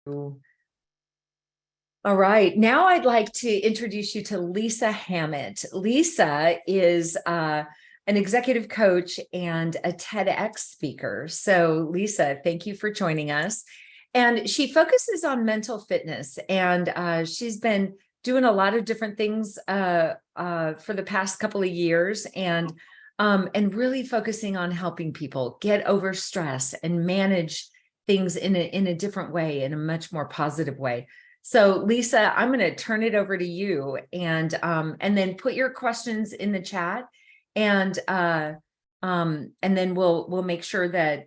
All right, now I'd like to introduce you to Lisa Hammett. Lisa is an executive coach and a TEDx speaker. So Lisa, thank you for joining us. And she focuses on mental fitness, and she's been doing a lot of different things for the past couple of years, and really focusing on helping people get over stress and manage things in a different way, in a much more positive way. So Lisa, I'm going to turn it over to you, and then put your questions in the chat, and then we'll make sure that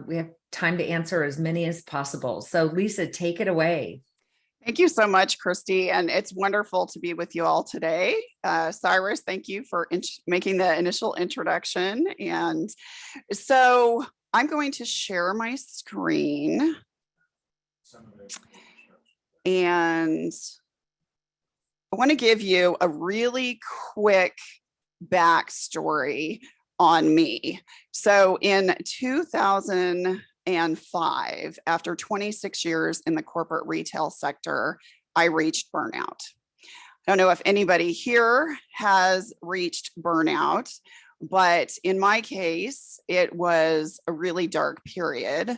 we have time to answer as many as possible. So Lisa, take it away. Thank you so much, Christy, and it's wonderful to be with you all today. Cyrus, thank you for making the initial introduction. And so I'm going to share my screen. And I want to give you a really quick backstory on me. So in 2005, after 26 years in the corporate retail sector, I reached burnout. I don't know if anybody here has reached burnout, but in my case, it was a really dark period.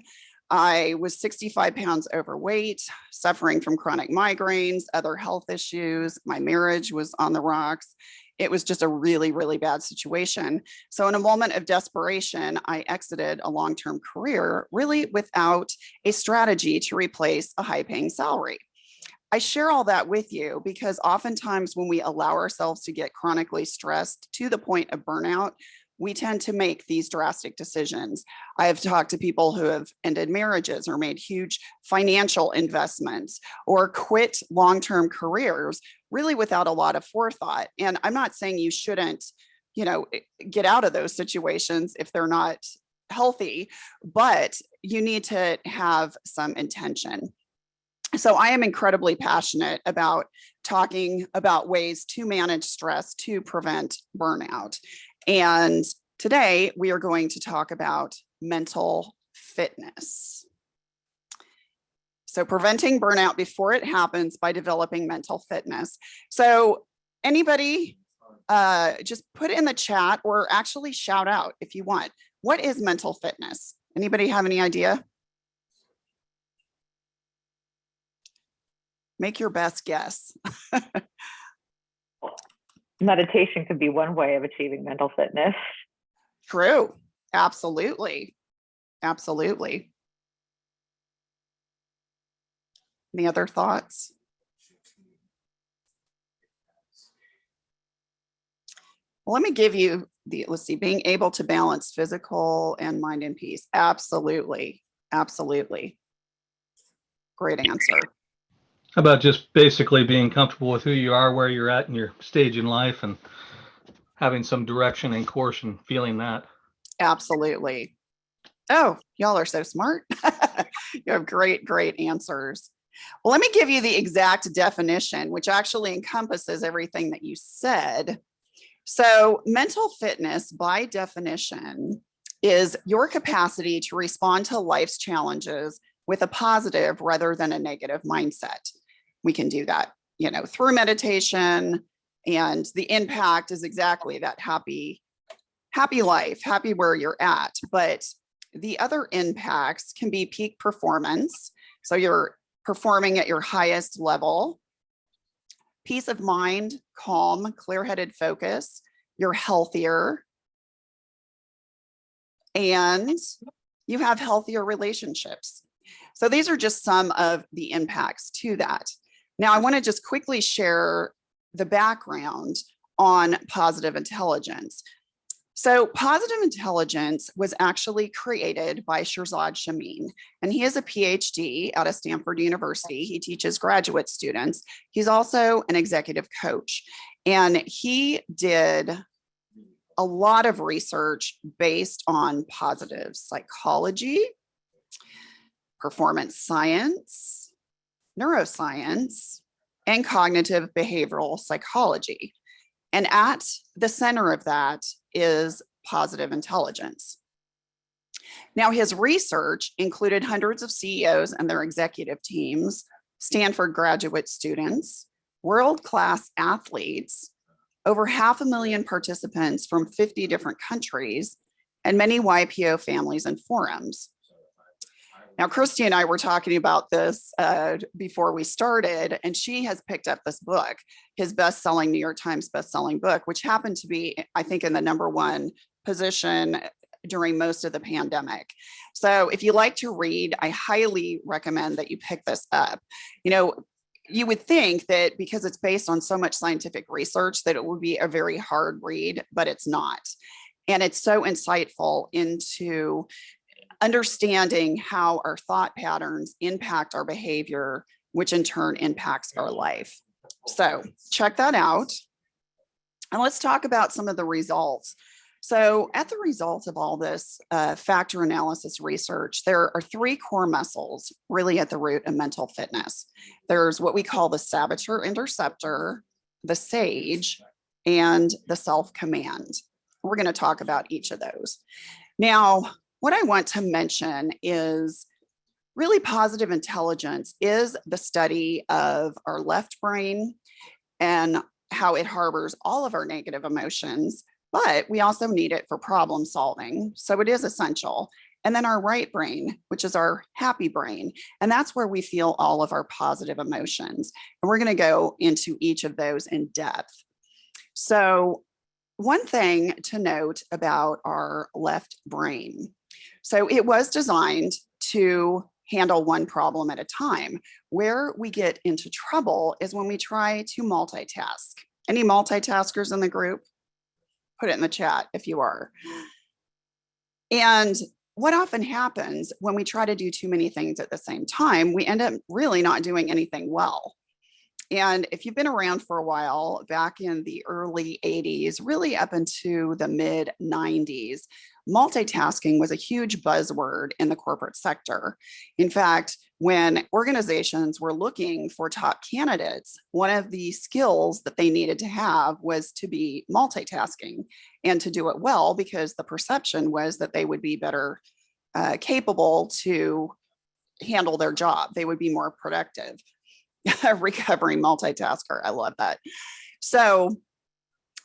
I was 65 pounds overweight, suffering from chronic migraines, other health issues. My marriage was on the rocks. It was just a really, really bad situation. So in a moment of desperation, I exited a long-term career, really without a strategy to replace a high-paying salary. I share all that with you because oftentimes when we allow ourselves to get chronically stressed to the point of burnout, we tend to make these drastic decisions. I have talked to people who have ended marriages or made huge financial investments or quit long-term careers really without a lot of forethought. And I'm not saying you shouldn't, get out of those situations if they're not healthy, but you need to have some intention. So I am incredibly passionate about talking about ways to manage stress to prevent burnout. And today we are going to talk about mental fitness. So preventing burnout before it happens by developing mental fitness. So anybody just put in the chat or actually shout out if you want. What is mental fitness? Anybody have any idea? Make your best guess. Meditation could be one way of achieving mental fitness. True. Absolutely. Absolutely. Any other thoughts? Well, let me give you let's see, being able to balance physical and mind in peace. Absolutely. Absolutely. Great answer. How about just basically being comfortable with who you are, where you're at in your stage in life, and having some direction and course and feeling that? Absolutely. Oh, y'all are so smart. You have great, great answers. Well, let me give you the exact definition, which actually encompasses everything that you said. So mental fitness, by definition, is your capacity to respond to life's challenges with a positive rather than a negative mindset. We can do that, through meditation, and the impact is exactly that happy life, happy where you're at. But the other impacts can be peak performance. So you're performing at your highest level, peace of mind, calm, clear-headed focus, you're healthier, and you have healthier relationships. So these are just some of the impacts to that. Now, I want to just quickly share the background on positive intelligence. So positive intelligence was actually created by Shirzad Chamine, and he is a PhD out of Stanford University. He teaches graduate students. He's also an executive coach, and he did a lot of research based on positive psychology, performance science, neuroscience, and cognitive behavioral psychology. And at the center of that is positive intelligence. Now, his research included hundreds of CEOs and their executive teams, Stanford graduate students, world-class athletes, over 500,000 participants from 50 different countries, and many YPO families and forums. Now, Christy and I were talking about this before we started, and she has picked up this book, his best-selling New York Times best-selling book, which happened to be, I think, in the #1 position during most of the pandemic. So if you like to read, I highly recommend that you pick this up. You know, you would think that because it's based on so much scientific research that it would be a very hard read, but it's not. And it's so insightful into understanding how our thought patterns impact our behavior, which in turn impacts our life. So check that out. And let's talk about some of the results. So at the result of all this factor analysis research, there are 3 core muscles really at the root of mental fitness. There's what we call the saboteur interceptor, the sage, and the self-command. We're going to talk about each of those. Now, what I want to mention is really positive intelligence is the study of our left brain and how it harbors all of our negative emotions, but we also need it for problem solving. So it is essential. And then our right brain, which is our happy brain. And that's where we feel all of our positive emotions. And we're going to go into each of those in depth. So one thing to note about our left brain. So it was designed to handle one problem at a time. Where we get into trouble is when we try to multitask. Any multitaskers in the group? Put it in the chat if you are. And what often happens when we try to do too many things at the same time, we end up really not doing anything well. And if you've been around for a while, back in the early 80s, really up into the mid 90s, multitasking was a huge buzzword in the corporate sector. In fact, when organizations were looking for top candidates, one of the skills that they needed to have was to be multitasking and to do it well, because the perception was that they would be better capable to handle their job. They would be more productive. A recovering multitasker. I love that. So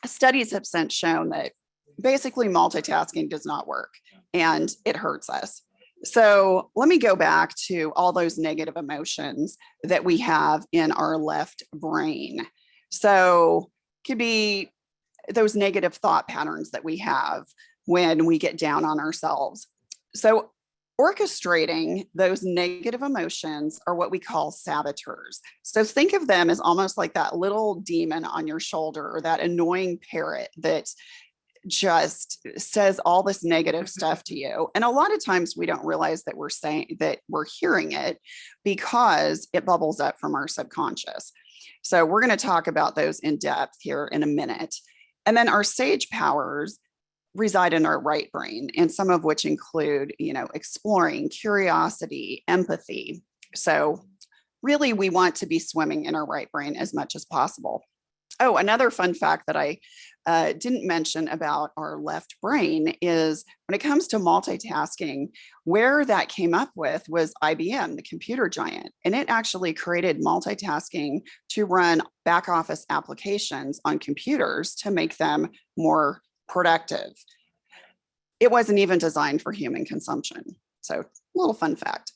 studies have since shown that basically multitasking does not work and it hurts us. So let me go back to all those negative emotions that we have in our left brain. So it could be those negative thought patterns that we have when we get down on ourselves. So orchestrating those negative emotions are what we call saboteurs. So think of them as almost like that little demon on your shoulder, or that annoying parrot that just says all this negative stuff to you. And a lot of times we don't realize that we're saying that we're hearing it because it bubbles up from our subconscious. So we're going to talk about those in depth here in a minute. And then our sage powers reside in our right brain, and some of which include, exploring, curiosity, empathy. So really, we want to be swimming in our right brain as much as possible. Oh, another fun fact that I didn't mention about our left brain is when it comes to multitasking, where that came up with was IBM, the computer giant, and it actually created multitasking to run back office applications on computers to make them more productive. It wasn't even designed for human consumption. So a little fun fact.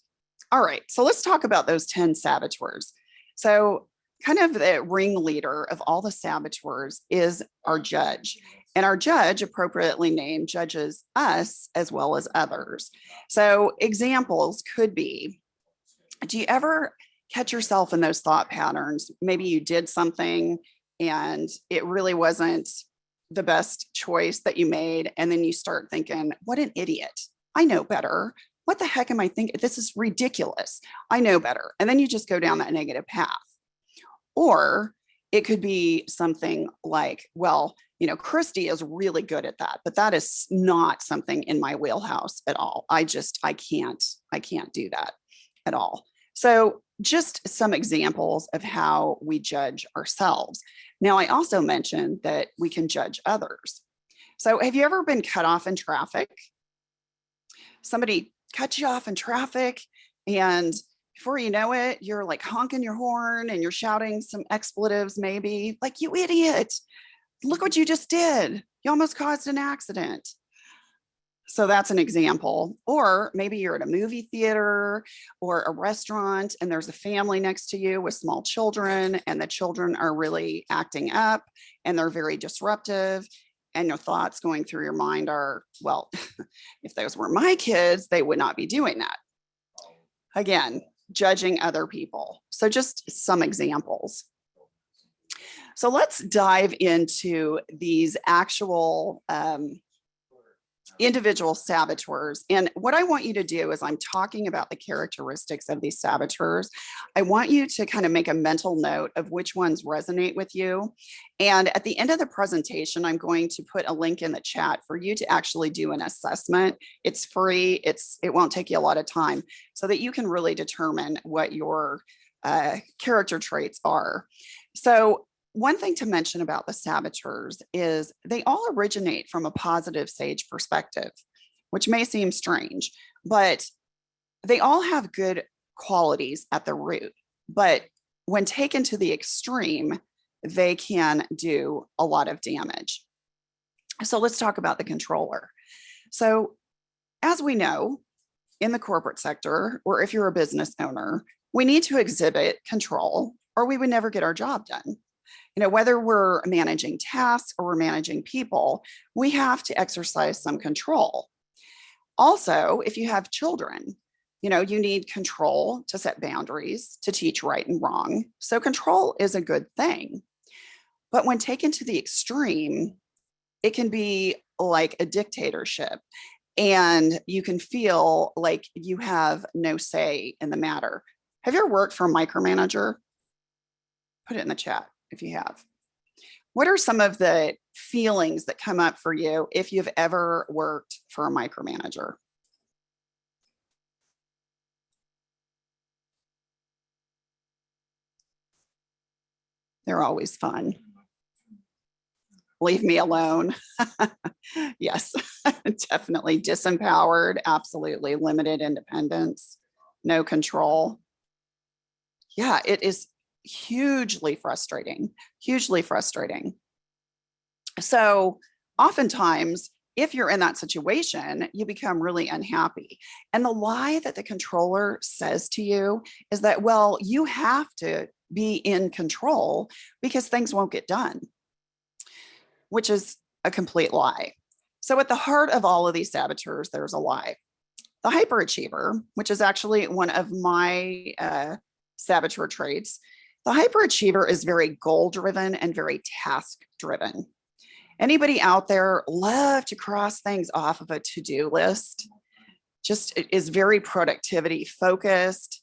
All right, so let's talk about those 10 saboteurs. So kind of the ringleader of all the saboteurs is our judge. And our judge, appropriately named, judges us as well as others. So examples could be, do you ever catch yourself in those thought patterns? Maybe you did something and it really wasn't the best choice that you made. And then you start thinking, what an idiot. I know better. What the heck am I thinking? This is ridiculous. I know better. And then you just go down that negative path. Or it could be something like, well, Christy is really good at that, but that is not something in my wheelhouse at all. I can't do that at all. So just some examples of how we judge ourselves. Now, I also mentioned that we can judge others. So have you ever been cut off in traffic? somebody cuts you off in traffic, and before you know it, you're like honking your horn and you're shouting some expletives, maybe like, you idiot, look what you just did. You almost caused an accident. So that's an example. Or maybe you're at a movie theater or a restaurant and there's a family next to you with small children, and the children are really acting up and they're very disruptive. And your thoughts going through your mind are, well, if those were my kids, they would not be doing that. Again, judging other people. So just some examples. So let's dive into these actual individual saboteurs. And what I want you to do is, I'm talking about the characteristics of these saboteurs. I want you to kind of make a mental note of which ones resonate with you. And at the end of the presentation, I'm going to put a link in the chat for you to actually do an assessment. It's free. It won't take you a lot of time, so that you can really determine what your character traits are. So one thing to mention about the saboteurs is they all originate from a positive sage perspective, which may seem strange, but they all have good qualities at the root. But when taken to the extreme, they can do a lot of damage. So let's talk about the controller. So as we know, in the corporate sector, or if you're a business owner, we need to exhibit control or we would never get our job done. You know, whether we're managing tasks or we're managing people, we have to exercise some control. Also, if you have children, you know, you need control to set boundaries, to teach right and wrong. So control is a good thing. But when taken to the extreme, it can be like a dictatorship, and you can feel like you have no say in the matter. Have you ever worked for a micromanager? Put it in the chat if you have. What are some of the feelings that come up for you if you've ever worked for a micromanager? They're always fun. Leave me alone. Yes, definitely disempowered, absolutely limited independence, no control. Yeah, it is hugely frustrating, hugely frustrating. So oftentimes, if you're in that situation, you become really unhappy. And the lie that the controller says to you is that, well, you have to be in control because things won't get done, which is a complete lie. So at the heart of all of these saboteurs, there's a lie. The hyperachiever, which is actually one of my saboteur traits, the hyperachiever is very goal-driven and very task-driven. Anybody out there love to cross things off of a to-do list? Just is very productivity focused.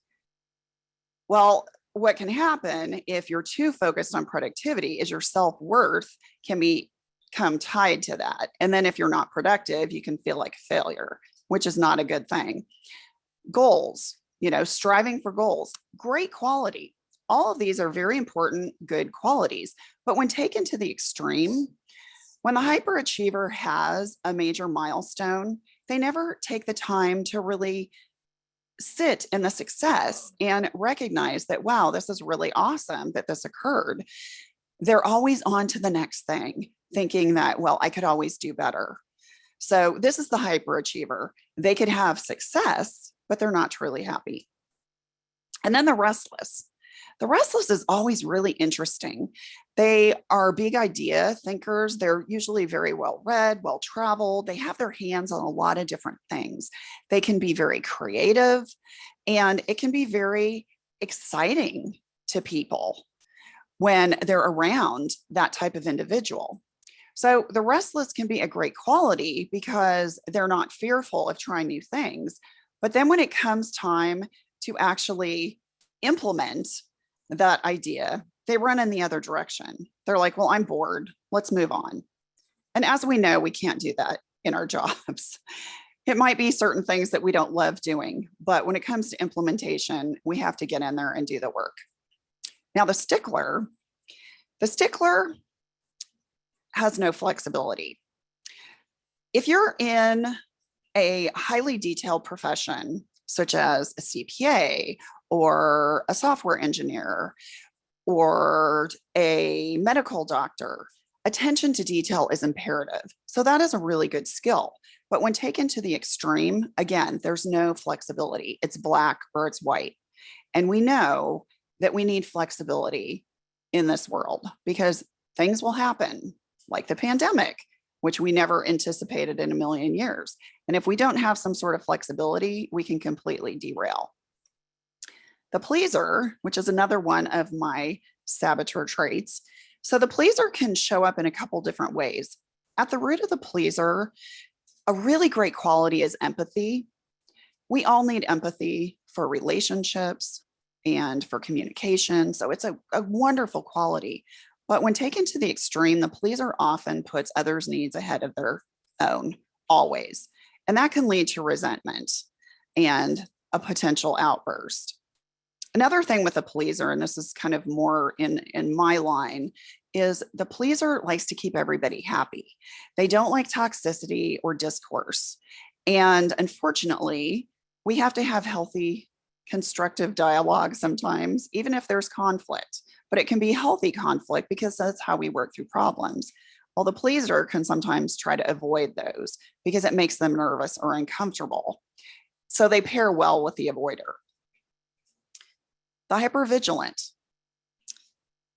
Well, what can happen if you're too focused on productivity is your self-worth can become tied to that. And then if you're not productive, you can feel like a failure, which is not a good thing. Goals, you know, striving for goals, great quality. All of these are very important, good qualities. But when taken to the extreme, when the hyperachiever has a major milestone, they never take the time to really sit in the success and recognize that, wow, this is really awesome that this occurred. They're always on to the next thing, thinking that, well, I could always do better. So this is the hyperachiever. They could have success, but they're not truly happy. And then the restless. The restless is always really interesting. They are big idea thinkers. They're usually very well read, well traveled. They have their hands on a lot of different things. They can be very creative, and it can be very exciting to people when they're around that type of individual. So the restless can be a great quality because they're not fearful of trying new things. But then when it comes time to actually implement that idea, they run in the other direction. They're like, well, I'm bored. Let's move on. And as we know, we can't do that in our jobs. It might be certain things that we don't love doing, but when it comes to implementation, we have to get in there and do the work. Now, the stickler has no flexibility. If you're in a highly detailed profession, such as a CPA or a software engineer or a medical doctor, attention to detail is imperative. So that is a really good skill. But when taken to the extreme, again, there's no flexibility. It's black or it's white. And we know that we need flexibility in this world because things will happen, like the pandemic, which we never anticipated in a million years. And if we don't have some sort of flexibility, we can completely derail. The pleaser, which is another one of my saboteur traits. So the pleaser can show up in a couple different ways. At the root of the pleaser, a really great quality is empathy. We all need empathy for relationships and for communication. So it's a wonderful quality. But when taken to the extreme, the pleaser often puts others' needs ahead of their own, always. And that can lead to resentment and a potential outburst. Another thing with a pleaser, and this is kind of more in my line, is the pleaser likes to keep everybody happy. They don't like toxicity or discourse. And unfortunately, we have to have healthy, constructive dialogue sometimes, even if there's conflict. But it can be healthy conflict because that's how we work through problems. Well, the pleaser can sometimes try to avoid those because it makes them nervous or uncomfortable. So they pair well with the avoider. The hypervigilant.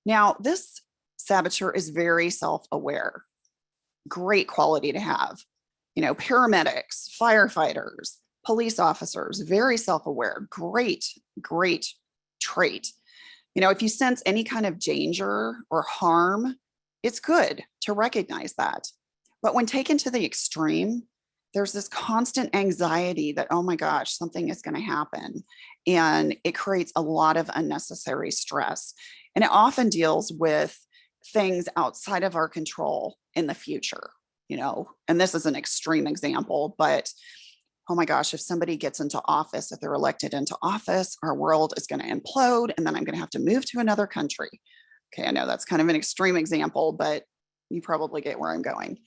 Now, this saboteur is very self-aware. Great quality to have. You know, paramedics, firefighters, police officers, very self-aware. Great, great trait. You know, if you sense any kind of danger or harm, it's good to recognize that. But when taken to the extreme, there's this constant anxiety that, oh my gosh, something is going to happen. And it creates a lot of unnecessary stress. And it often deals with things outside of our control in the future, you know, and this is an extreme example, but oh my gosh, if somebody gets into office, if they're elected into office, our world is going to implode and then I'm going to have to move to another country. Okay, I know that's kind of an extreme example, but you probably get where I'm going.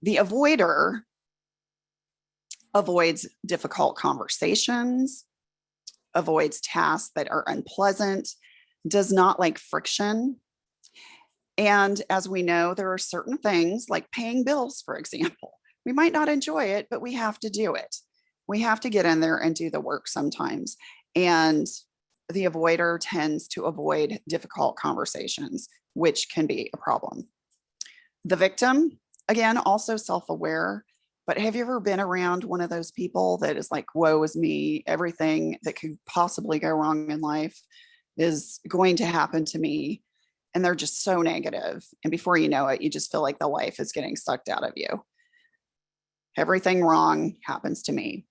The avoider avoids difficult conversations, avoids tasks that are unpleasant, does not like friction. And as we know, there are certain things like paying bills, for example. We might not enjoy it, but we have to do it. We have to get in there and do the work sometimes. And the avoider tends to avoid difficult conversations, which can be a problem. The victim, again, also self-aware, but have you ever been around one of those people that is like, woe is me, everything that could possibly go wrong in life is going to happen to me. And they're just so negative. And before you know it, you just feel like the life is getting sucked out of you. Everything wrong happens to me.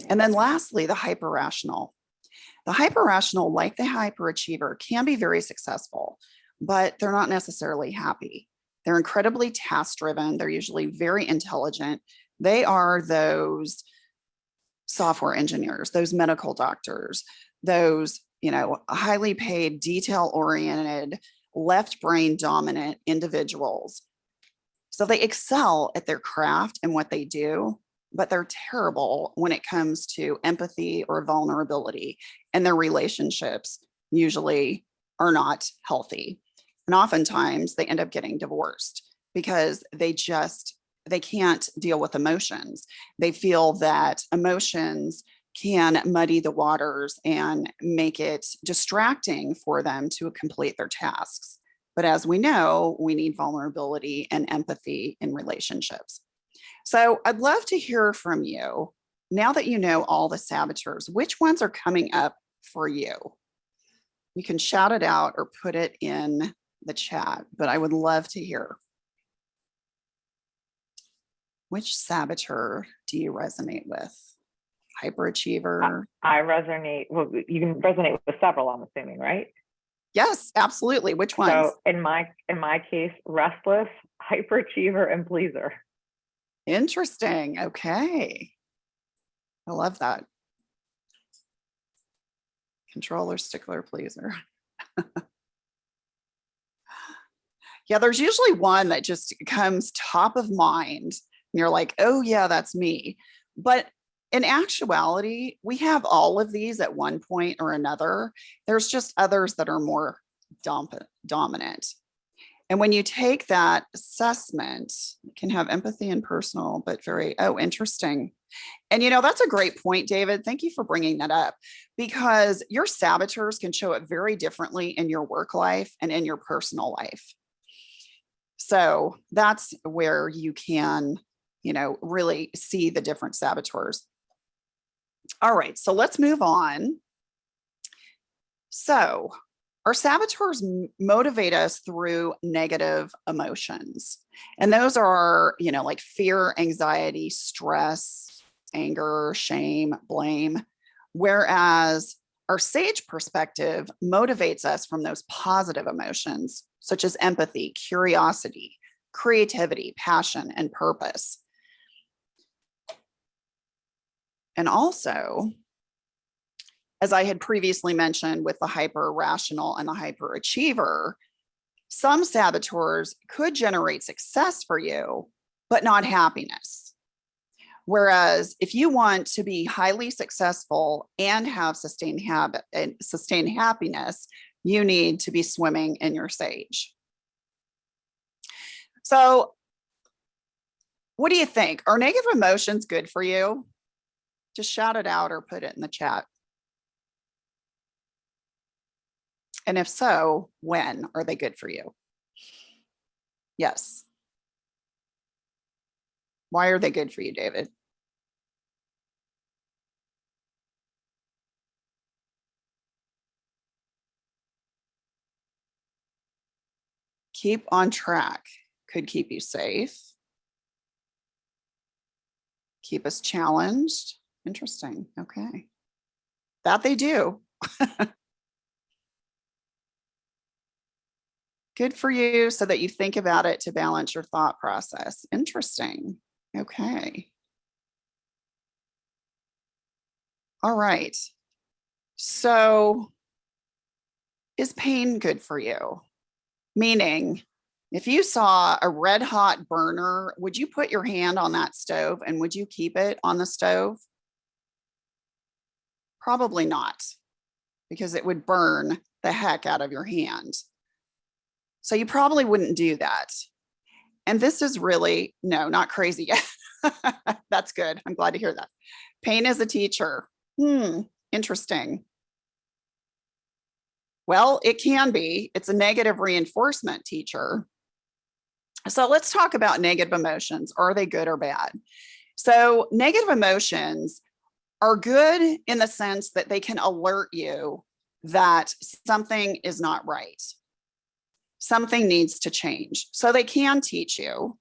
And then lastly, the hyper-rational. The hyper-rational, like the hyperachiever, can be very successful, but they're not necessarily happy. They're incredibly task-driven. They're usually very intelligent. They are those software engineers, those medical doctors, those, you know, highly paid, detail-oriented, left brain dominant individuals. So they excel at their craft and what they do, but they're terrible when it comes to empathy or vulnerability, and their relationships usually are not healthy. And oftentimes they end up getting divorced because they can't deal with emotions. They feel that emotions can muddy the waters and make it distracting for them to complete their tasks. But as we know, we need vulnerability and empathy in relationships. So I'd love to hear from you. Now that you know all the saboteurs, which ones are coming up for you? You can shout it out or put it in the chat, but I would love to hear. Which saboteur do you resonate with? Hyperachiever? I resonate, well, you can resonate with several, I'm assuming, right? Yes, absolutely. Which ones? So in my case, restless, hyperachiever, and pleaser. Interesting. Okay. I love that. Controller, stickler, pleaser. Yeah, there's usually one that just comes top of mind. And you're like, oh yeah, that's me. But in actuality, we have all of these at one point or another. There's just others that are more dominant. And when you take that assessment, you can have empathy and personal, but interesting. And that's a great point, David. Thank you for bringing that up, because your saboteurs can show up very differently in your work life and in your personal life. So that's where you can, really see the different saboteurs. All right, so let's move on. So our saboteurs motivate us through negative emotions. And those are, like fear, anxiety, stress, anger, shame, blame. Whereas our sage perspective motivates us from those positive emotions, such as empathy, curiosity, creativity, passion, and purpose. And also, as I had previously mentioned with the hyper rational and the hyperachiever, some saboteurs could generate success for you, but not happiness. Whereas if you want to be highly successful and have sustained happiness, you need to be swimming in your sage. So what do you think? Are negative emotions good for you? Just shout it out or put it in the chat. And if so, when are they good for you? Yes. Why are they good for you, David? Keep on track. Could keep you safe. Keep us challenged. Interesting. Okay. That they do. Good for you, so that you think about it to balance your thought process. Interesting. Okay. All right. So is pain good for you? Meaning, if you saw a red hot burner, would you put your hand on that stove and would you keep it on the stove? Probably not, because it would burn the heck out of your hand. So you probably wouldn't do that. And this is really, no, not crazy yet. That's good. I'm glad to hear that. Pain as a teacher. Interesting. Well, it can be. It's a negative reinforcement teacher. So let's talk about negative emotions. Are they good or bad? So negative emotions are good in the sense that they can alert you that something is not right. Something needs to change. So they can teach you.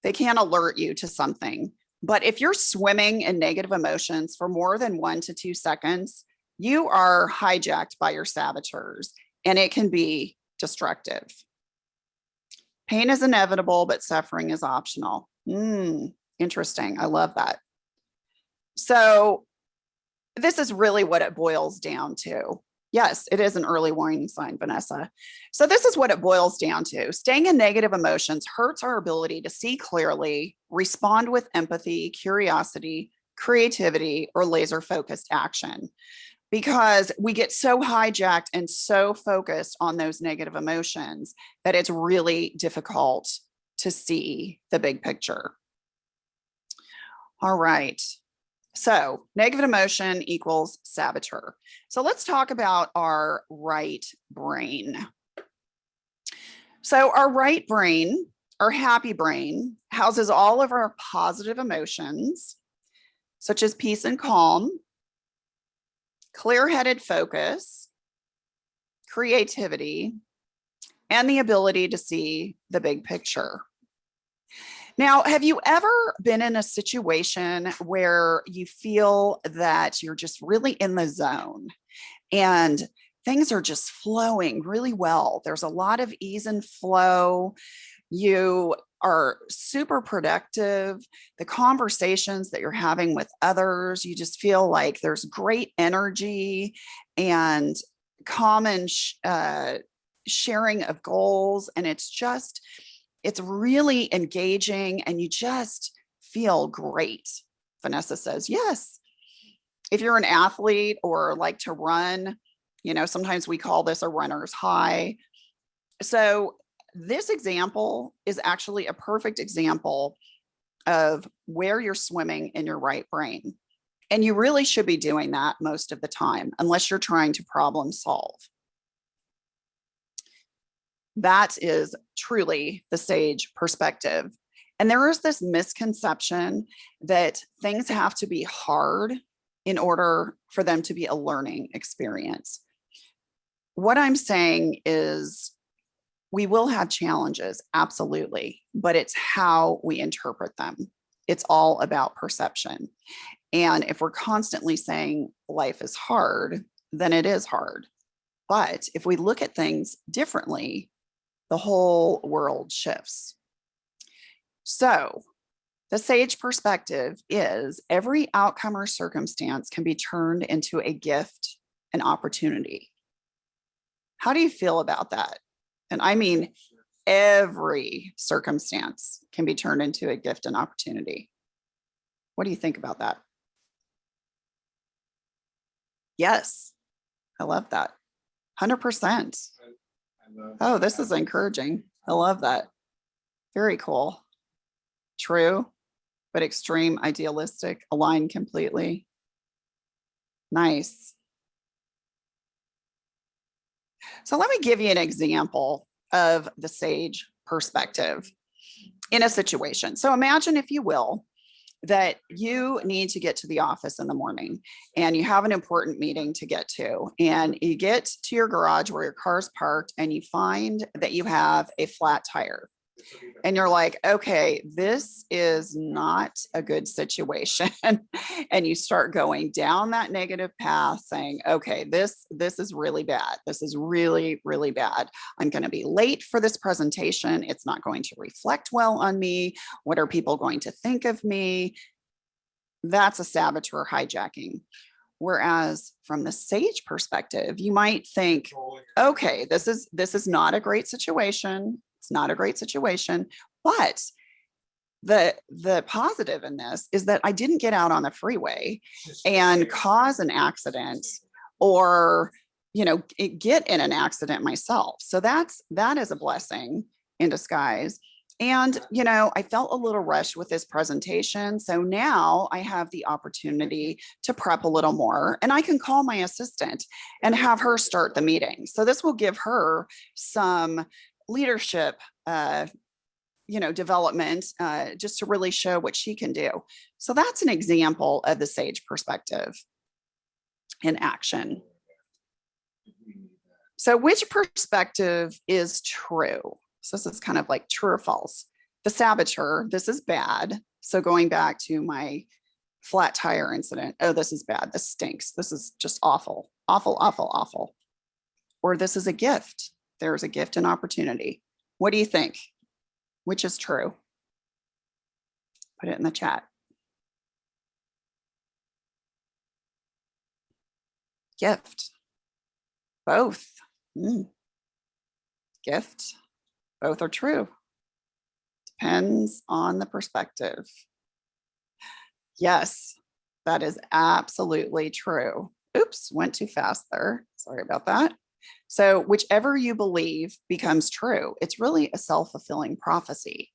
They can alert you to something. But if you're swimming in negative emotions for more than 1 to 2 seconds, you are hijacked by your saboteurs, and it can be destructive. Pain is inevitable, but suffering is optional. Interesting. I love that. So this is really what it boils down to. Yes, it is an early warning sign, Vanessa. So this is what it boils down to. Staying in negative emotions hurts our ability to see clearly, respond with empathy, curiosity, creativity, or laser-focused action, because we get so hijacked and so focused on those negative emotions that it's really difficult to see the big picture. All right. So negative emotion equals saboteur. So let's talk about our right brain. So our right brain, our happy brain, houses all of our positive emotions, such as peace and calm, clear-headed focus, creativity, and the ability to see the big picture. Now, have you ever been in a situation where you feel that you're just really in the zone and things are just flowing really well? There's a lot of ease and flow. You are super productive. The conversations that you're having with others, you just feel like there's great energy and common sharing of goals. And it's really engaging, and you just feel great. Vanessa says, yes. If you're an athlete or like to run, sometimes we call this a runner's high. So this example is actually a perfect example of where you're swimming in your right brain. And you really should be doing that most of the time, unless you're trying to problem solve. That is truly the sage perspective. And there is this misconception that things have to be hard in order for them to be a learning experience. What I'm saying is we will have challenges, absolutely, but it's how we interpret them. It's all about perception. And if we're constantly saying life is hard, then it is hard. But if we look at things differently, the whole world shifts. So the sage perspective is every outcome or circumstance can be turned into a gift, an opportunity. How do you feel about that? And I mean, every circumstance can be turned into a gift and opportunity. What do you think about that? Yes, I love that. 100%. Oh, this is encouraging. I love that. Very cool. True, but extreme, idealistic, aligned completely. Nice. So let me give you an example of the sage perspective in a situation. So imagine, if you will, that you need to get to the office in the morning and you have an important meeting to get to, and you get to your garage where your car's parked and you find that you have a flat tire. And you're like, okay, this is not a good situation. And you start going down that negative path saying, okay, this is really bad. This is really, really bad. I'm going to be late for this presentation. It's not going to reflect well on me. What are people going to think of me? That's a saboteur hijacking. Whereas from the sage perspective, you might think, okay, this is not a great situation. It's not a great situation, but the positive in this is that I didn't get out on the freeway and cause an accident or, get in an accident myself. So that is a blessing in disguise. And, I felt a little rushed with this presentation. So now I have the opportunity to prep a little more, and I can call my assistant and have her start the meeting. So this will give her some leadership, development, just to really show what she can do. So that's an example of the sage perspective in action. So which perspective is true? So this is kind of like true or false. The saboteur, this is bad. So going back to my flat tire incident, oh, this is bad. This stinks. This is just awful, awful, awful, awful. Or this is a gift. There's a gift and opportunity. What do you think? Which is true? Put it in the chat. Gift. Both. Gift. Both are true. Depends on the perspective. Yes, that is absolutely true. Oops, went too fast there. Sorry about that. So whichever you believe becomes true. It's really a self-fulfilling prophecy,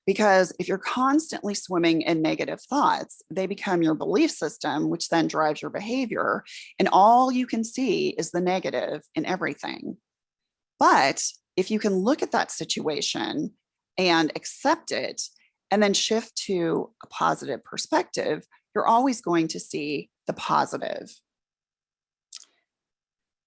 because if you're constantly swimming in negative thoughts, they become your belief system, which then drives your behavior. And all you can see is the negative in everything. But if you can look at that situation and accept it, and then shift to a positive perspective, you're always going to see the positive.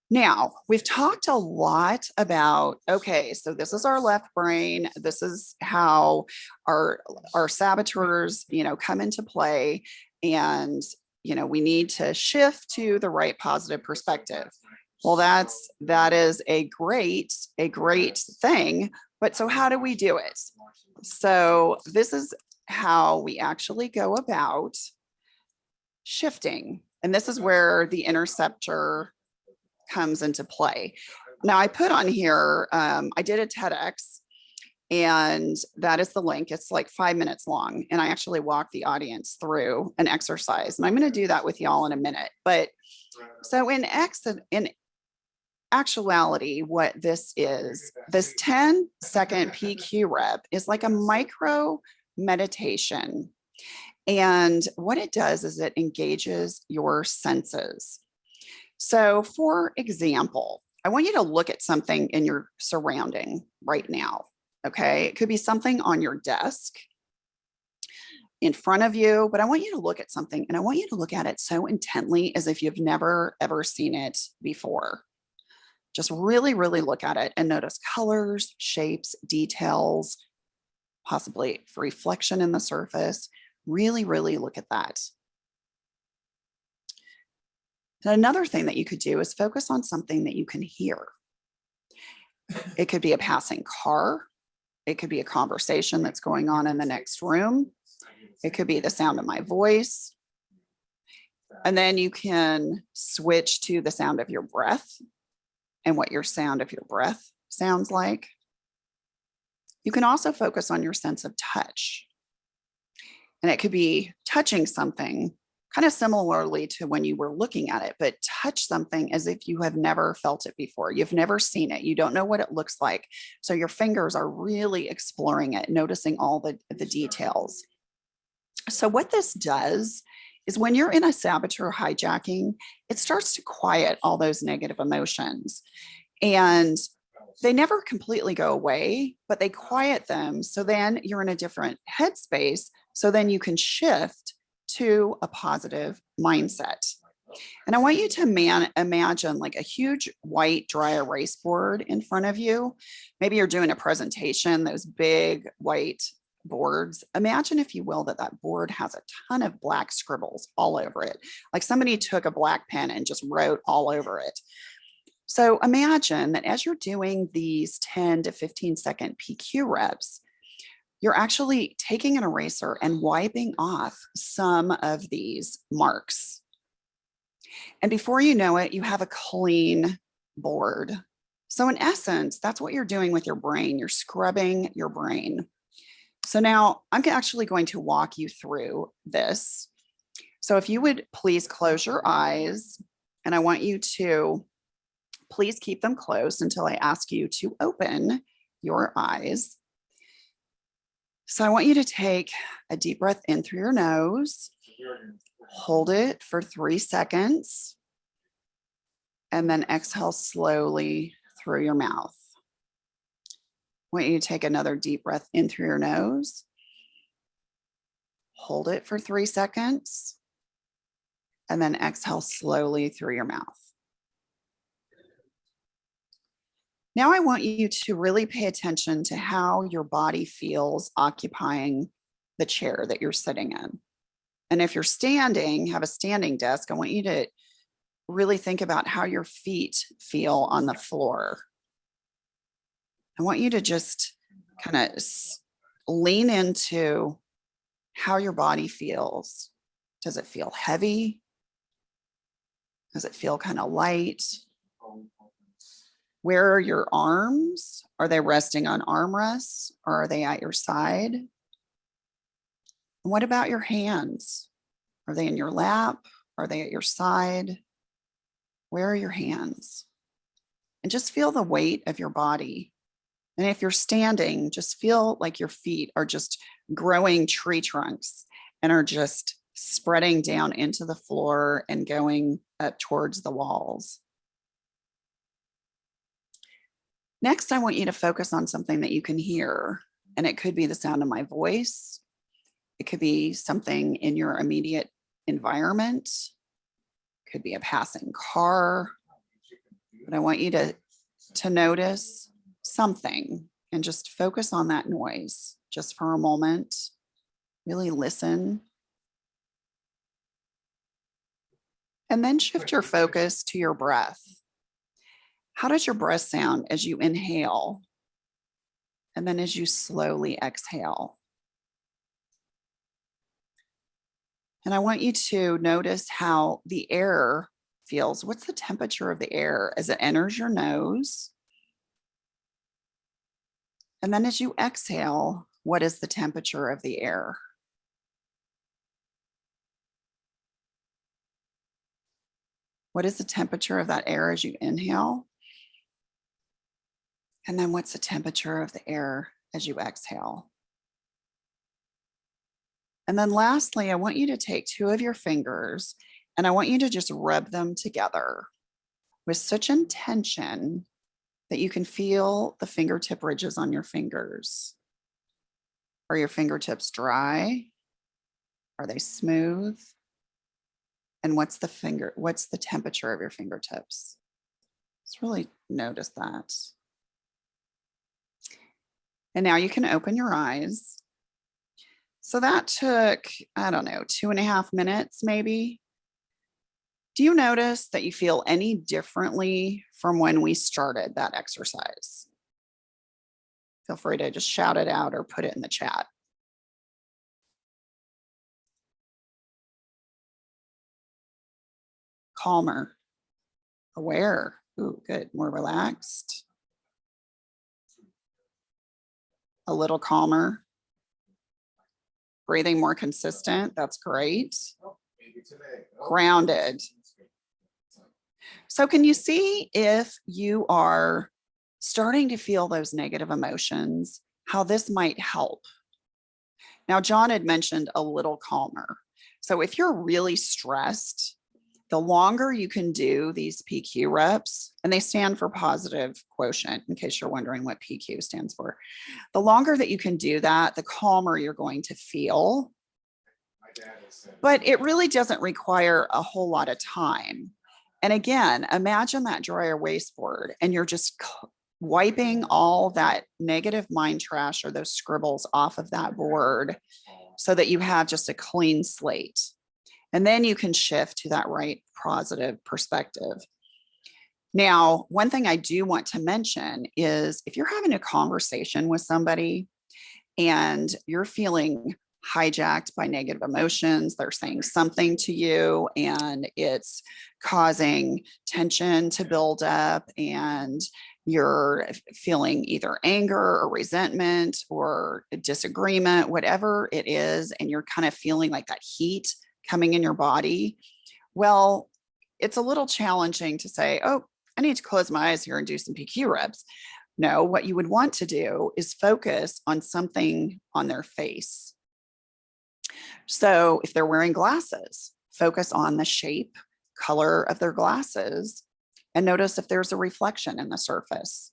Now, we've talked a lot about, okay, so this is our left brain. This is how our saboteurs, come into play. And, we need to shift to the right positive perspective. Well, that is a great thing. But so how do we do it? So this is how we actually go about shifting. And this is where the interceptor comes into play. Now I put on here, I did a TEDx, And that is the link. It's like 5 minutes long. And I actually walk the audience through an exercise. And I'm going to do that with y'all in a minute. But so in actuality, what this is, this 10-second PQ rep is like a micro meditation. And what it does is it engages your senses. So for example, I want you to look at something in your surrounding right now. Okay, it could be something on your desk in front of you, but I want you to look at something and I want you to look at it so intently as if you've never, ever seen it before. Just really, really look at it and notice colors, shapes, details, possibly reflection in the surface. Really, really look at that. And another thing that you could do is focus on something that you can hear. It could be a passing car. It could be a conversation that's going on in the next room. It could be the sound of my voice. And then you can switch to the sound of your breath and what your sound of your breath sounds like. You can also focus on your sense of touch. And it could be touching something kind of similarly to when you were looking at it, but touch something as if you have never felt it before. You've never seen it. You don't know what it looks like. So your fingers are really exploring it, noticing all the details. So what this does is when you're in a saboteur hijacking, it starts to quiet all those negative emotions. And they never completely go away, but they quiet them. So then you're in a different headspace. So then you can shift to a positive mindset. And I want you to imagine like a huge white dry erase board in front of you. Maybe you're doing a presentation, those big white boards. Imagine, if you will, that board has a ton of black scribbles all over it. Like somebody took a black pen and just wrote all over it. So imagine that as you're doing these 10 to 15 second PQ reps, you're actually taking an eraser and wiping off some of these marks. And before you know it, you have a clean board. So in essence, that's what you're doing with your brain. You're scrubbing your brain. So now I'm actually going to walk you through this. So if you would please close your eyes, and I want you to please keep them closed until I ask you to open your eyes. So I want you to take a deep breath in through your nose, hold it for 3 seconds, and then exhale slowly through your mouth. I want you to take another deep breath in through your nose, hold it for 3 seconds, and then exhale slowly through your mouth. Now I want you to really pay attention to how your body feels occupying the chair that you're sitting in. And if you're standing, have a standing desk, I want you to really think about how your feet feel on the floor. I want you to just kind of lean into how your body feels. Does it feel heavy? Does it feel kind of light? Where are your arms? Are they resting on armrests or are they at your side? And what about your hands? Are they in your lap? Are they at your side? Where are your hands? And just feel the weight of your body. And if you're standing, just feel like your feet are just growing tree trunks and are just spreading down into the floor and going up towards the walls. Next, I want you to focus on something that you can hear, and it could be the sound of my voice. It could be something in your immediate environment. It could be a passing car. But I want you to notice something and just focus on that noise just for a moment. Really listen. And then shift your focus to your breath. How does your breath sound as you inhale? And then as you slowly exhale? And I want you to notice how the air feels. What's the temperature of the air as it enters your nose? And then as you exhale, what is the temperature of the air? What is the temperature of that air as you inhale? And then what's the temperature of the air as you exhale? And then lastly, I want you to take 2 of your fingers and I want you to just rub them together with such intention that you can feel the fingertip ridges on your fingers. Are your fingertips dry? Are they smooth? And what's the temperature of your fingertips? Just really notice that. And now you can open your eyes. So that took, I don't know, 2.5 minutes maybe. Do you notice that you feel any differently from when we started that exercise? Feel free to just shout it out or put it in the chat. Calmer, aware. Ooh, good. More relaxed. A little calmer. Breathing more consistent. That's great. Grounded. So can you see if you are starting to feel those negative emotions, how this might help? Now, John had mentioned a little calmer. So if you're really stressed, the longer you can do these PQ reps, and they stand for positive quotient, in case you're wondering what PQ stands for, the longer that you can do that, the calmer you're going to feel. But it really doesn't require a whole lot of time. And again, imagine that dry erase board and you're just wiping all that negative mind trash or those scribbles off of that board so that you have just a clean slate. And then you can shift to that right positive perspective. Now, one thing I do want to mention is if you're having a conversation with somebody and you're feeling hijacked by negative emotions, they're saying something to you and it's causing tension to build up and you're feeling either anger or resentment or disagreement, whatever it is, and you're kind of feeling like that heat coming in your body, well, it's a little challenging to say, oh, I need to close my eyes here and do some PQ reps. No, what you would want to do is focus on something on their face. So if they're wearing glasses, focus on the shape, color of their glasses, and notice if there's a reflection in the surface.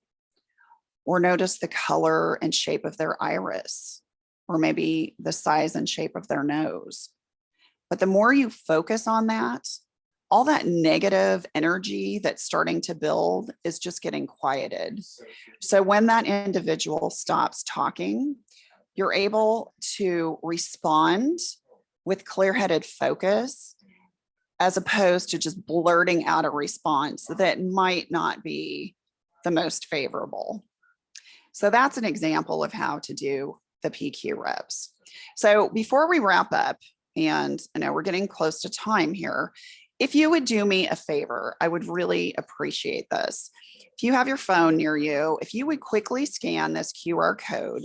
Or notice the color and shape of their iris, or maybe the size and shape of their nose. But the more you focus on that, all that negative energy that's starting to build is just getting quieted. So when that individual stops talking, you're able to respond with clear-headed focus, as opposed to just blurting out a response that might not be the most favorable. So that's an example of how to do the PQ reps. So before we wrap up, and I know we're getting close to time here, if you would do me a favor, I would really appreciate this. If you have your phone near you, if you would quickly scan this QR code,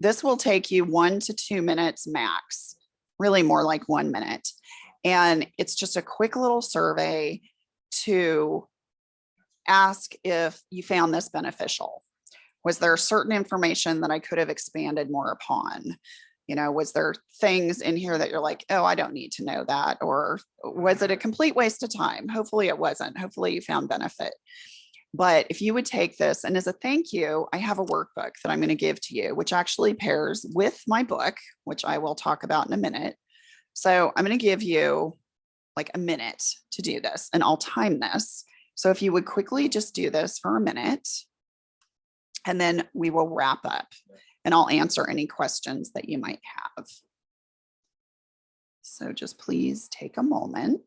this will take you 1 to 2 minutes max, really more like 1 minute. And it's just a quick little survey to ask if you found this beneficial. Was there certain information that I could have expanded more upon? You know, was there things in here that you're like, oh, I don't need to know that? Or was it a complete waste of time? Hopefully it wasn't. Hopefully you found benefit. But if you would take this, and as a thank you, I have a workbook that I'm going to give to you, which actually pairs with my book, which I will talk about in a minute. So I'm going to give you like a minute to do this, and I'll time this. So if you would quickly just do this for a minute, and then we will wrap up and I'll answer any questions that you might have. So just please take a moment.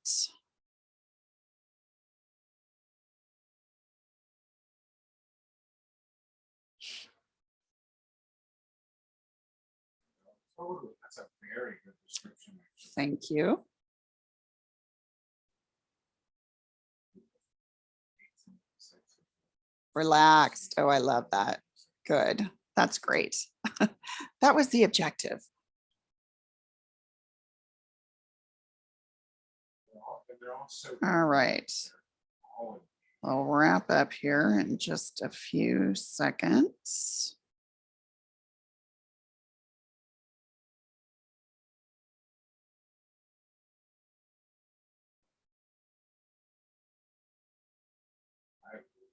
That's a very good description. Thank you. Relaxed. Oh, I love that. Good. That's great. That was the objective. They're all so. All right. All I'll wrap up here in just a few seconds.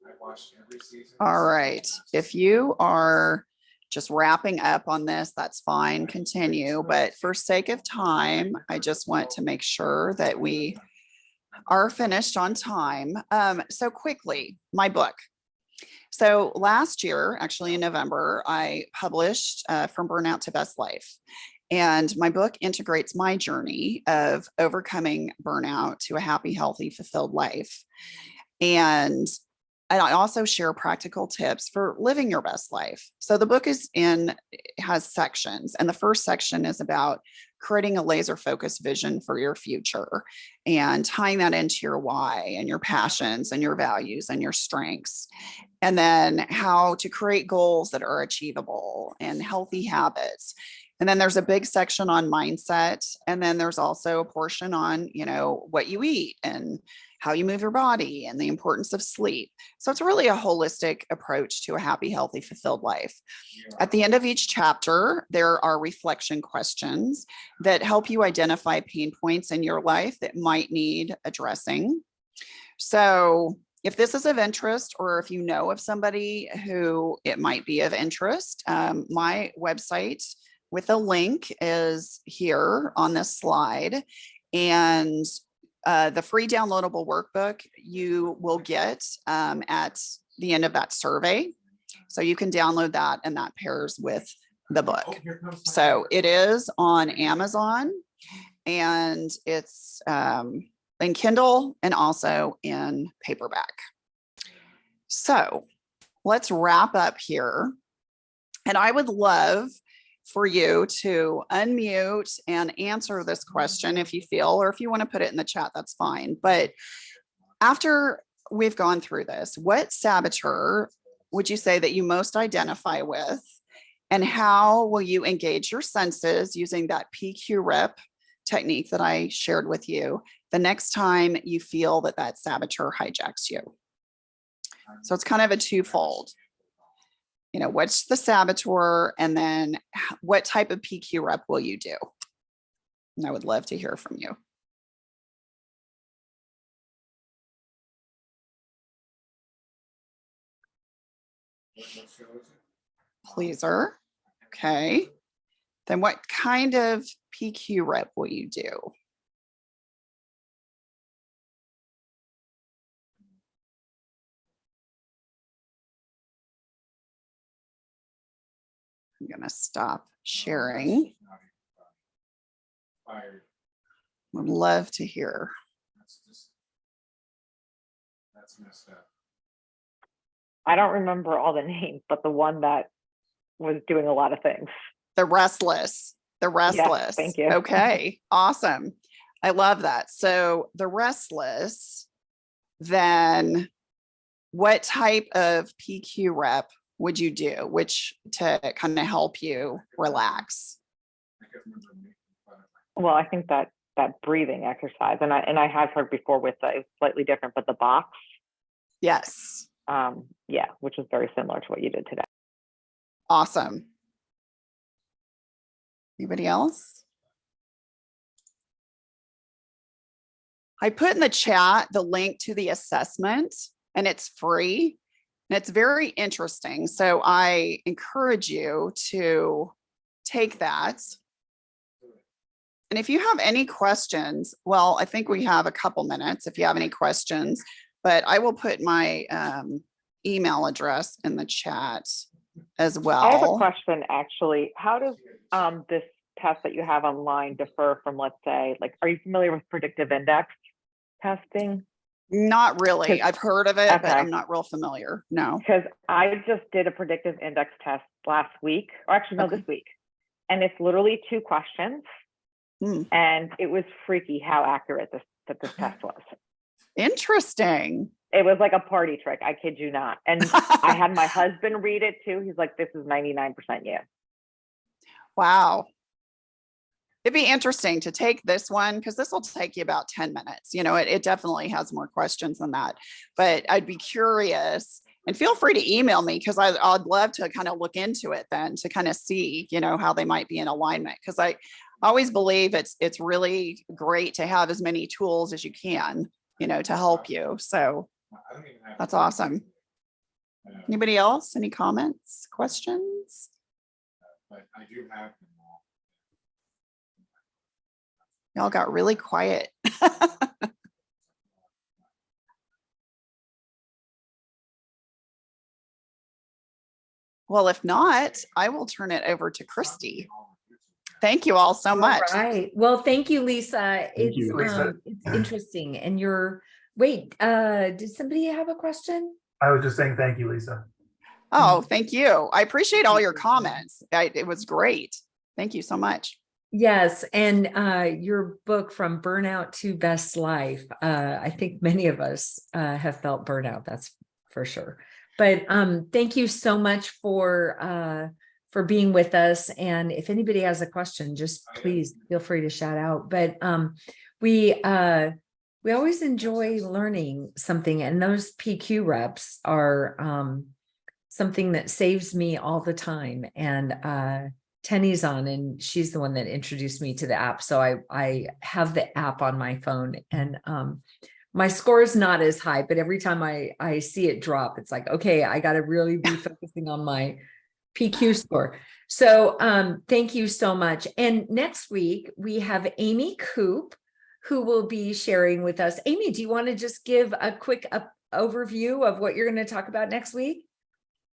I watched every season. All right. If you are just wrapping up on this, that's fine. Continue. But for sake of time, I just want to make sure that we are finished on time. So quickly, my book. So last year, actually in November, I published From Burnout to Best Life. And my book integrates my journey of overcoming burnout to a happy, healthy, fulfilled life. And I also share practical tips for living your best life. So the book has sections, and the first section is about creating a laser focused vision for your future and tying that into your why and your passions and your values and your strengths. And then how to create goals that are achievable and healthy habits. And then there's a big section on mindset. And then there's also a portion on, what you eat and how you move your body and the importance of sleep. So it's really a holistic approach to a happy, healthy, fulfilled life. At the end of each chapter, there are reflection questions that help you identify pain points in your life that might need addressing. So if this is of interest, or if you know of somebody who it might be of interest, my website with a link is here on this slide. And the free downloadable workbook you will get at the end of that survey. So you can download that, and that pairs with the book. So it is on Amazon, and it's in Kindle and also in paperback. So let's wrap up here. And I would love for you to unmute and answer this question if you feel, or if you want to put it in the chat, that's fine. But after we've gone through this, what saboteur would you say that you most identify with? And how will you engage your senses using that PQ rep technique that I shared with you the next time you feel that saboteur hijacks you? So it's kind of a twofold. What's the saboteur, and then what type of PQ rep will you do? And I would love to hear from you. Pleaser. Okay. Then what kind of PQ rep will you do? I'm going to stop sharing. Would love to hear. That's messed up. I don't remember all the names, but the one that was doing a lot of things. The restless. Yes, thank you. Okay, awesome. I love that. So the restless, then what type of PQ rep would you do, which to kind of help you relax? Well, I think that breathing exercise, and I have heard before with it's slightly different, but the box. Yes. Yeah, which is very similar to what you did today. Awesome. Anybody else? I put in the chat the link to the assessment, and it's free. And it's very interesting. So I encourage you to take that. And if you have any questions, well, I think we have a couple minutes if you have any questions, but I will put my email address in the chat as well. I have a question, actually. How does this test that you have online differ from, let's say, are you familiar with predictive index testing? Not really. I've heard of it, okay, but I'm not real familiar. No. Because I just did a predictive index test last week, or actually, no, Okay. this week. And it's literally 2 questions. And it was freaky how accurate this test was. Interesting. It was like a party trick. I kid you not. And I had my husband read it too. He's like, this is 99% you. Wow. It'd be interesting to take this one because this will take you about 10 minutes. You know, it definitely has more questions than that, but I'd be curious, and feel free to email me because I'd love to kind of look into it then to kind of see, you know, how they might be in alignment. Because I always believe it's really great to have as many tools as you can, you know, to help you. So I don't even have. that's awesome. Anybody else? Any comments, questions? But I do have them all. Y'all got really quiet. Well, if not, I will turn it over to Christy. Thank you all so much. All right. Well, thank you, Lisa. Thank you, Lisa. It's interesting. And wait, did somebody have a question? I was just saying thank you, Lisa. Oh, thank you. I appreciate all your comments. It was great. Thank you so much. Yes. And your book, From Burnout to Best Life, I think many of us have felt burnout, that's for sure. But thank you so much for being with us. And if anybody has a question, just please feel free to shout out. But we always enjoy learning something, and those PQ reps are something that saves me all the time. And Tenny's on, and she's the one that introduced me to the app. So I have the app on my phone, and my score is not as high, but every time I see it drop, it's like, okay, I got to really be focusing on my PQ score. So thank you so much. And next week we have Amy Coop, who will be sharing with us. Amy, do you want to just give a quick overview of what you're going to talk about next week?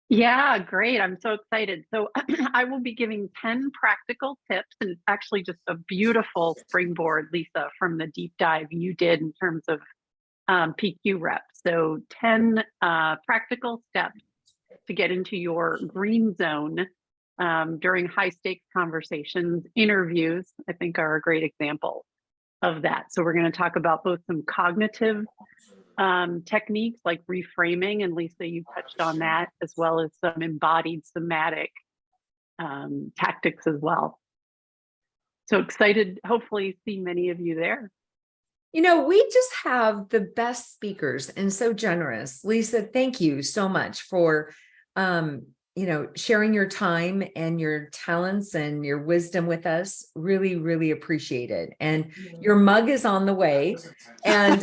Yeah, great. I'm so excited. So I will be giving 10 practical tips, and it's actually just a beautiful springboard, Lisa, from the deep dive you did in terms of PQ reps. So 10 practical steps to get into your green zone during high stakes conversations. Interviews, I think, are a great example of that. So we're going to talk about both some cognitive techniques like reframing, and Lisa, you touched on that, as well as some embodied somatic tactics as well. So excited, hopefully see many of you there. You know, we just have the best speakers and so generous. Lisa, thank you so much for, sharing your time and your talents and your wisdom with us. Really, really appreciate it. And your mug is on the way. And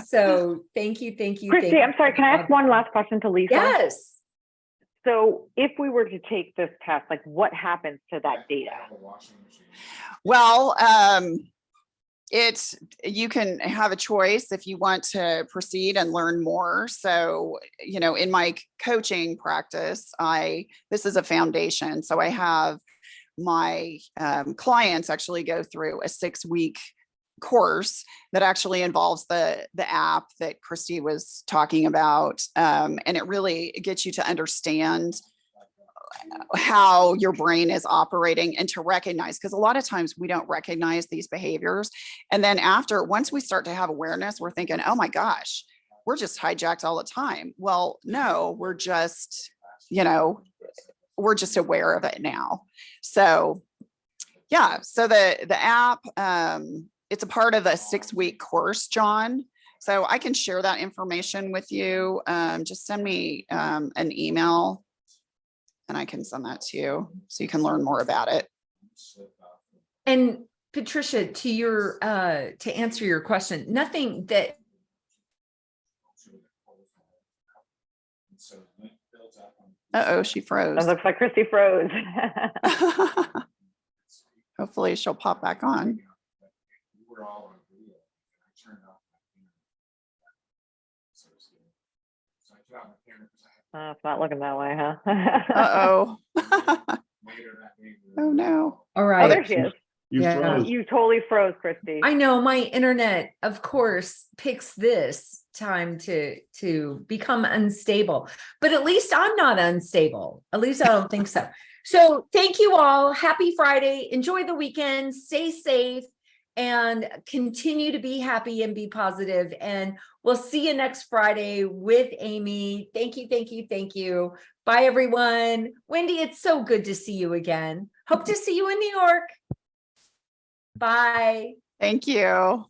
so thank you. Christy, I'm sorry, can I ask one last question to Lisa? Yes. So if we were to take this test, like what happens to that data? Well, you can have a choice if you want to proceed and learn more. So, you know, in my coaching practice, this is a foundation. So I have my clients actually go through a 6-week course that actually involves the app that Christy was talking about. And it really gets you to understand how your brain is operating and to recognize, because a lot of times we don't recognize these behaviors. And then once we start to have awareness, we're thinking, oh my gosh, we're just hijacked all the time. Well, no, we're just aware of it now. So yeah, so the app, it's a part of a 6-week course, John. So I can share that information with you. Just send me an email and I can send that to you so you can learn more about it. And Patricia, to answer your question, nothing that. Uh-oh, she froze. It looks like Christy froze. Hopefully she'll pop back on. It's not looking that way, huh? Uh-oh. Oh no. All right. Oh, there she is. You Yeah. froze. You totally froze, Christy. I know my internet, of course, picks this time to become unstable, but at least I'm not unstable. At least I don't think so. So thank you all. Happy Friday. Enjoy the weekend. Stay safe. and continue to be happy and be positive. And we'll see you next Friday with Amy. Thank you, thank you, thank you. Bye, everyone. Wendy, it's so good to see you again. Hope to see you in New York. Bye. Thank you.